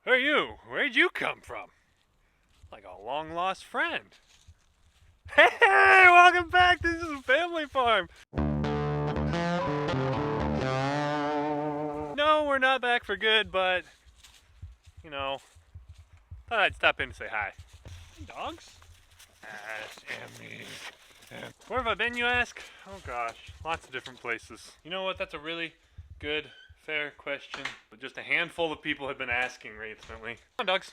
Who are you? Where'd you come from? Like a long lost friend. Hey, welcome back. This is a family farm. No, we're not back for good, but you know, thought I'd stop in to say hi. Hey, dogs? Emmy. Where have I been, you ask? Oh gosh, lots of different places. You know what? That's a really good, fair question, but just a handful of people have been asking recently. Come on, dogs.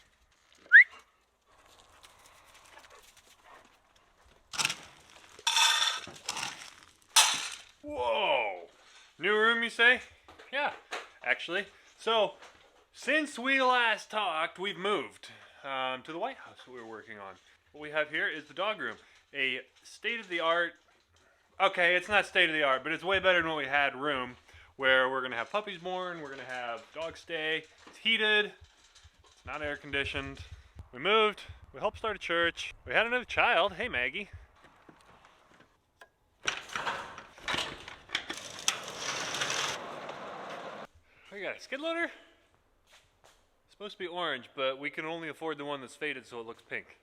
Whoa! New room, you say? Yeah, actually. So, since we last talked, we've moved to the White House that we were working on. What we have here is the dog room. A state-of-the-art, okay, it's not state-of-the-art, but it's way better than what we had room, where we're going to have puppies born, we're going to have dogs stay. It's heated, it's not air-conditioned. We moved, we helped start a church, we had another child. Hey, Maggie. We got a skid loader. It's supposed to be orange, but we can only afford the one that's faded so it looks pink.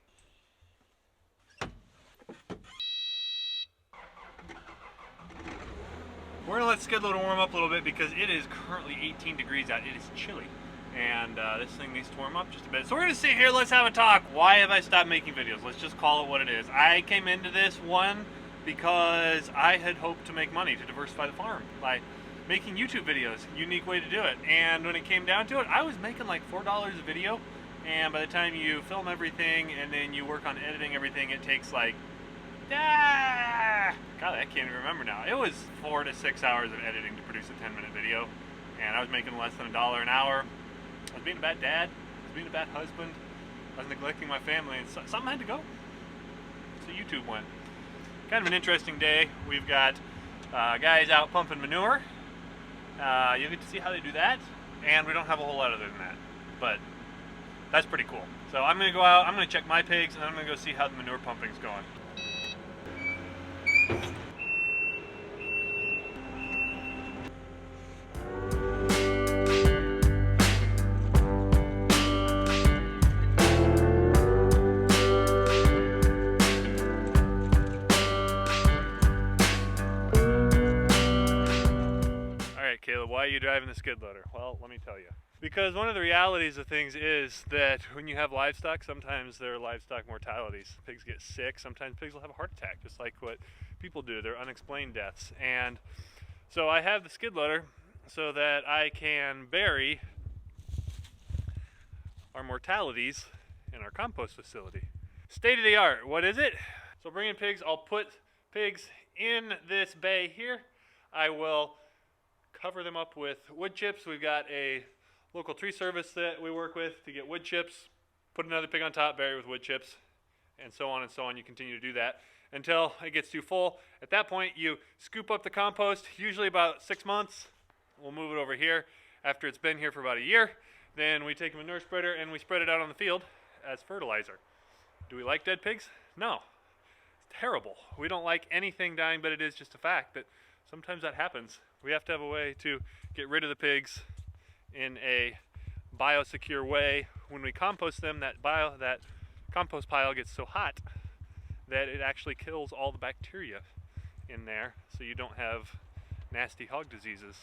We're gonna let the skid loader warm up a little bit because it is currently 18 degrees out. It is chilly, and this thing needs to warm up just a bit. So we're gonna sit here, let's have a talk. Why have I stopped making videos? Let's just call it what it is. I came into this one because I had hoped to make money to diversify the farm by making YouTube videos. Unique way to do it. And when it came down to it, I was making like $4 a video, and by the time you film everything and then you work on editing everything, it takes like God, I can't even remember now. It was 4 to 6 hours of editing to produce a 10-minute video, and I was making less than $1 an hour. I was being a bad dad, I was being a bad husband, I was neglecting my family, and something had to go. So YouTube went. Kind of an interesting day. We've got guys out pumping manure. You'll get to see how they do that, and we don't have a whole lot other than that, but that's pretty cool. So I'm going to go out, I'm going to check my pigs, and I'm going to go see how the manure pumping's going. Caleb, why are you driving the skid loader? Well, let me tell you. Because one of the realities of things is that when you have livestock, sometimes there are livestock mortalities. Pigs get sick, sometimes pigs will have a heart attack, just like what people do. They're unexplained deaths. And so I have the skid loader so that I can bury our mortalities in our compost facility. State of the art, what is it? So bringing pigs, I'll put pigs in this bay here. I will cover them up with wood chips. We've got a local tree service that we work with to get wood chips, put another pig on top, bury it with wood chips, and so on and so on. You continue to do that until it gets too full. At that point, you scoop up the compost, usually about 6 months. We'll move it over here after it's been here for about a year. Then we take a manure spreader and we spread it out on the field as fertilizer. Do we like dead pigs? No. It's terrible. We don't like anything dying, but it is just a fact that sometimes that happens. We have to have a way to get rid of the pigs in a biosecure way. When we compost them, that compost pile gets so hot that it actually kills all the bacteria in there, so you don't have nasty hog diseases.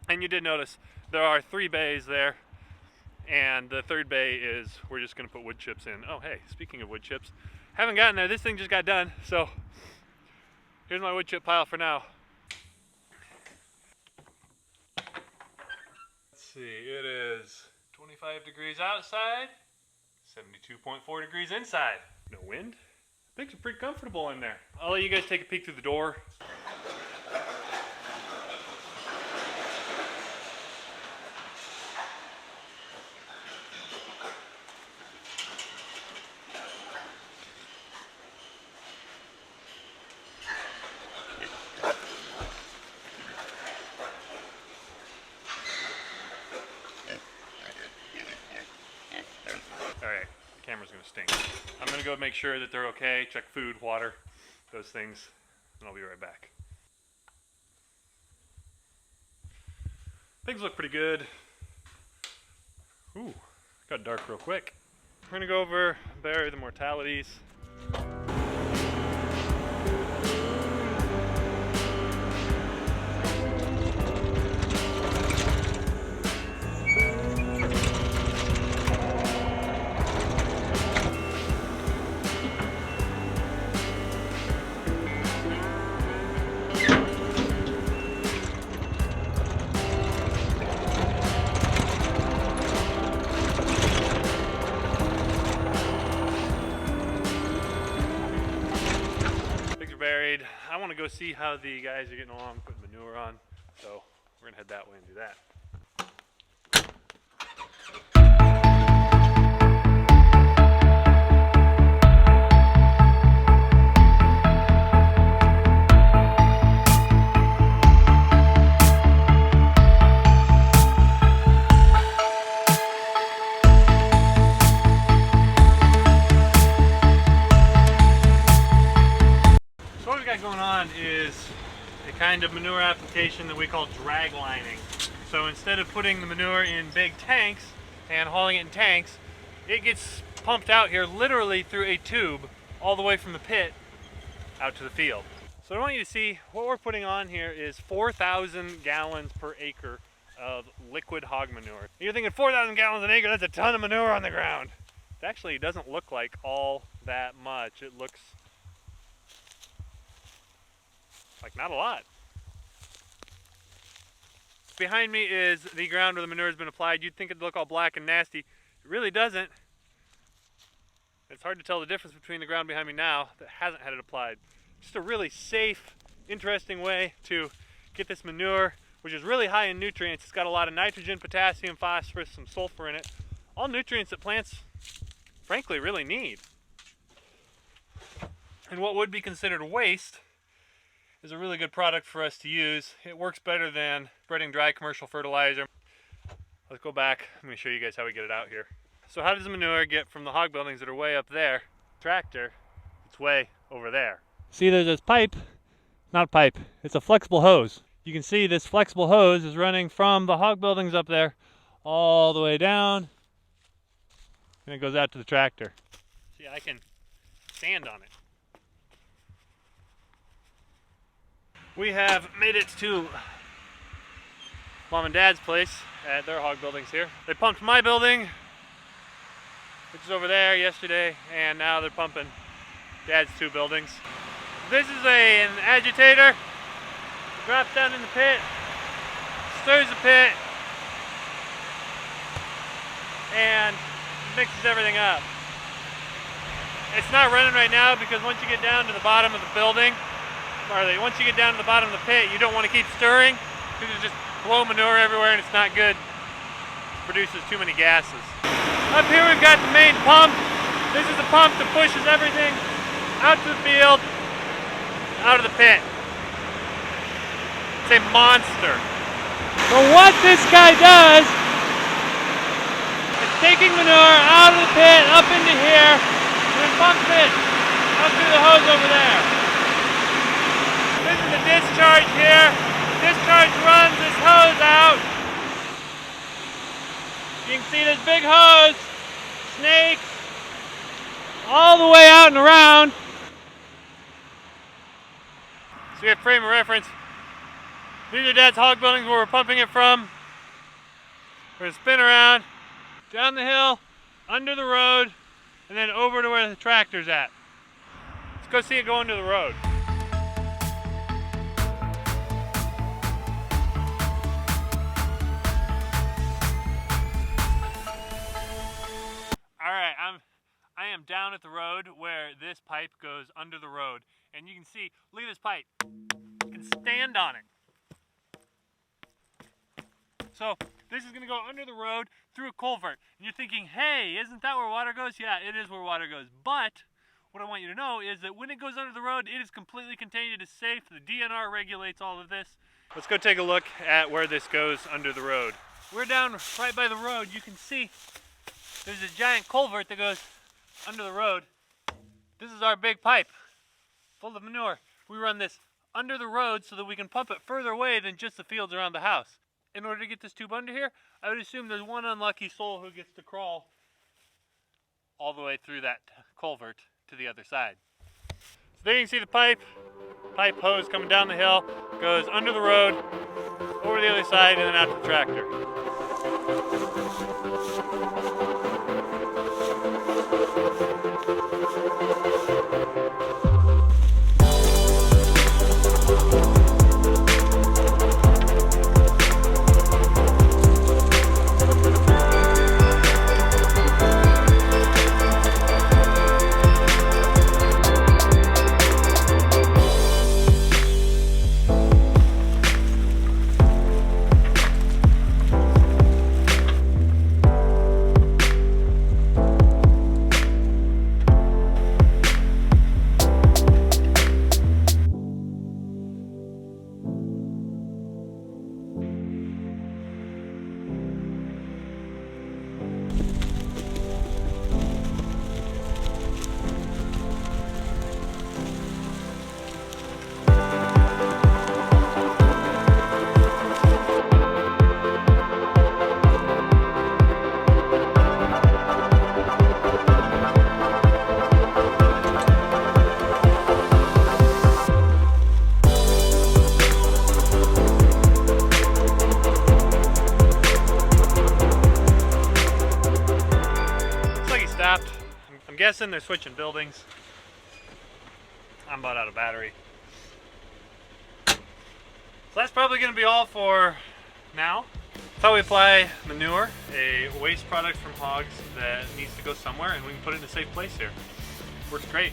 And you did notice there are 3 bays there, and the 3rd bay is we're just going to put wood chips in. Oh, hey, speaking of wood chips, haven't gotten there. This thing just got done, so here's my wood chip pile for now. See, it is 25 degrees outside, 72.4 degrees inside. No wind. Pigs are pretty comfortable in there. I'll let you guys take a peek through the door. Alright, the camera's gonna stink. I'm gonna go make sure that they're okay, check food, water, those things, and I'll be right back. Pigs look pretty good. Ooh, Got dark real quick. We're gonna go over, bury the mortalities. Buried. I want to go see how the guys are getting along putting manure on, so we're gonna head that way and do that. Going on is a kind of manure application that we call drag lining. So instead of putting the manure in big tanks and hauling it in tanks, it gets pumped out here literally through a tube all the way from the pit out to the field. So I want you to see what we're putting on here is 4,000 gallons per acre of liquid hog manure. You're thinking 4,000 gallons an acre, that's a ton of manure on the ground. It actually doesn't look like all that much. It looks like not a lot. Behind me is the ground where the manure has been applied. You'd think it'd look all black and nasty. It really doesn't. It's hard to tell the difference between the ground behind me now that hasn't had it applied. Just a really safe, interesting way to get this manure, which is really high in nutrients. It's got a lot of nitrogen, potassium, phosphorus, some sulfur in it. All nutrients that plants, frankly, really need. And what would be considered waste is a really good product for us to use. It works better than spreading dry commercial fertilizer. Let's go back. I'm going to show you guys how we get it out here. So how does the manure get from the hog buildings that are way up there? Tractor, it's way over there. See, there's this pipe, not a pipe, it's a flexible hose. You can see this flexible hose is running from the hog buildings up there all the way down, and it goes out to the tractor. See, I can stand on it. We have made it to Mom and Dad's place at their hog buildings here. They pumped my building, which is over there, yesterday, and now they're pumping Dad's two buildings. This is an agitator. It drops down in the pit, stirs the pit, and mixes everything up. It's not running right now because once you get down to the bottom of the building, once you get down to the bottom of the pit, you don't want to keep stirring because it just blow manure everywhere and it's not good. It produces too many gases. Up here we've got the main pump. This is the pump that pushes everything out to the field, out of the pit. It's a monster. So what this guy does is taking manure out of the pit, up into here, and then pumps it out through the hose over there. This is the discharge here. The discharge runs this hose out. You can see this big hose, snakes, all the way out and around. So we have frame of reference. These are Dad's hog buildings where we're pumping it from. We're going to spin around, down the hill, under the road, and then over to where the tractor's at. Let's go see it go under the road. Alright, I am down at the road where this pipe goes under the road. And you can see, look at this pipe. You can stand on it. So this is going to go under the road through a culvert. And you're thinking, hey, isn't that where water goes? Yeah, it is where water goes. But what I want you to know is that when it goes under the road, it is completely contained. It is safe. The DNR regulates all of this. Let's go take a look at where this goes under the road. We're down right by the road. You can see there's a giant culvert that goes under the road. This is our big pipe full of manure. We run this under the road so that we can pump it further away than just the fields around the house. In order to get this tube under here, I would assume there's one unlucky soul who gets to crawl all the way through that culvert to the other side. So there you can see the pipe hose coming down the hill, goes under the road, over the other side, and then out to the tractor. I'm guessing they're switching buildings. I'm about out of battery. So that's probably going to be all for now. That's how we apply manure, a waste product from hogs that needs to go somewhere, and we can put it in a safe place here. Works great.